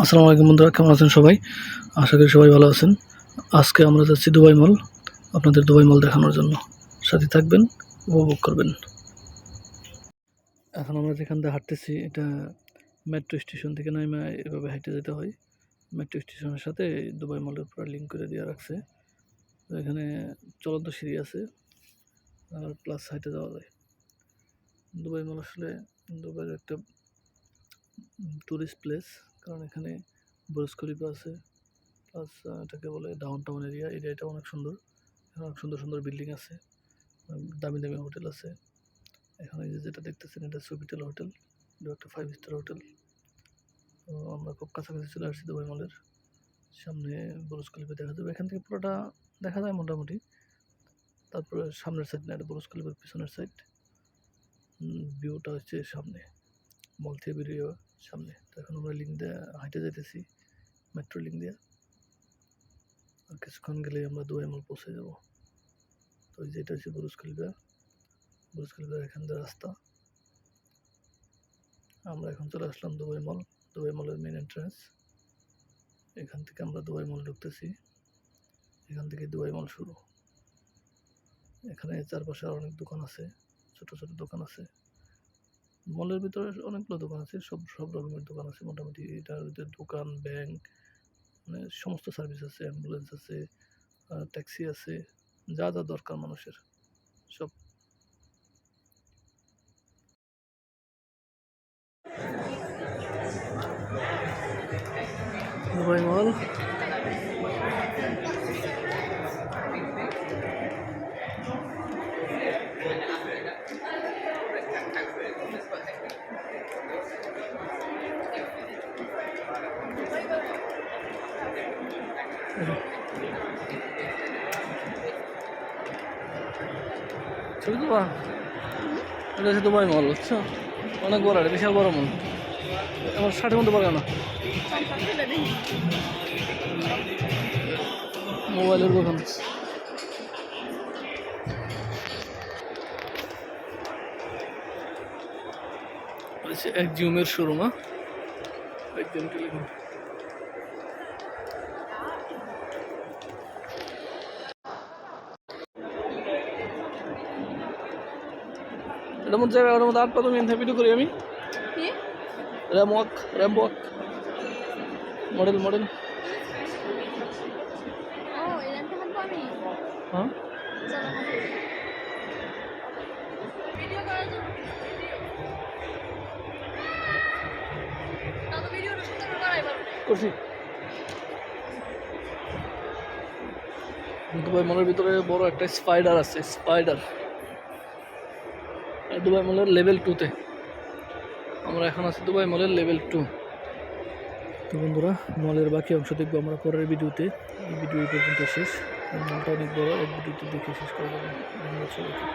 আসসালামু আলাইকুম বন্ধুরা, কেমন আছেন সবাই? আশা করি সবাই ভালো আছেন। আজকে আমরা যাচ্ছি দুবাই মল, আপনাদের দুবাই মল দেখানোর জন্য। সাথে থাকবেন, উপভোগ করবেন। এখন আমরা যেখান দিয়ে হাঁটতেছি এটা মেট্রো স্টেশন থেকে নামে এভাবে হেঁটে যেতে হয়। মেট্রো স্টেশনের সাথে দুবাই মলের পুরো লিঙ্ক করে দেওয়া রাখছে। তো এখানে চলন্ত সিঁড়ি আছে আর প্লাস হাইটে যাওয়া যায়। দুবাই মল আসলে দুবাইয়ের একটা টুরিস্ট প্লেস, কারণ এখানে বুর্জ খলিফা আছে, প্লাস এটাকে বলে ডাউন টাউন এরিয়া। এরিয়াটা অনেক সুন্দর, অনেক সুন্দর সুন্দর বিল্ডিং আছে, দামি দামি হোটেল আছে। এখানে যেটা দেখতেছেন এটা সোফিটেল হোটেল, এটা একটা 5 স্টার হোটেল। তো আমরা খুব কাছাকাছি চলে আসছি দুবাই মলের সামনে। বুর্জ খলিফা দেখা যাবে এখান থেকে, পুরোটা দেখা যায় মোটামুটি। তারপরে সামনের সাইড না, এটা বুর্জ খলিফার পিছনের সাইড। ভিউটা হচ্ছে সামনে, মল থেকে বেরিয়ে সামনে। তো এখন আমরা লিঙ্ক দিয়ে হাইটে যেতেছি, মেট্রো লিঙ্ক দিয়ে। আর কিছুক্ষণ গেলেই আমরা দুবাই মল পৌঁছে যাব। তো যেটা হচ্ছে বুর্জ খলিফা, বুর্জ খলিফার এখান দিয়ে রাস্তা। আমরা এখন চলে আসলাম দুবাই মল, দুবাই মলের মেন এন্ট্রান্স। এখান থেকে আমরা দুবাই মল ঢুকতেছি, এখান থেকে দুবাই মল শুরু। এখানে চারপাশে অনেক দোকান আছে, ছোট ছোট দোকান আছে। মলের ভিতরে অনেকগুলো দোকান আছে, সব রকমের দোকান আছে মোটামুটি। এটার ভিতরে দোকান, ব্যাংক, মানে সমস্ত সার্ভিস আছে, অ্যাম্বুলেন্স আছে, ট্যাক্সি আছে, যা যা দরকার মানুষের সব। দুবাই মল ছবি তো এটা হচ্ছে দুবাই মল, বুঝছো? অনেক বড়, এটা বিশাল বড় মল। আমার 60-এর মধ্যে পারবে না মোবাইলের দোকান। এক জুমের শোরুম, একদম টেলিফোন। এটার মধ্যে আর কত মিনিট ভিডিও করি আমি। র্যামওয়াক মডেল হ্যাঁ। করছি। দুবাই মলের ভিতরে বড় একটা স্পাইডার আছে, দুবাই মলের লেভেল 2-তে। আমরা এখন আছি দুবাই মলের লেভেল 2। তো বন্ধুরা, মলের বাকি অংশ দেখবো আমরা পরের ভিডিওতে। এই ভিডিও পর্যন্ত শেষ। মলটা অনেক বড়, এক ভিডিওতে দেখে শেষ করে দেবো। ধন্যবাদ সবাইকে।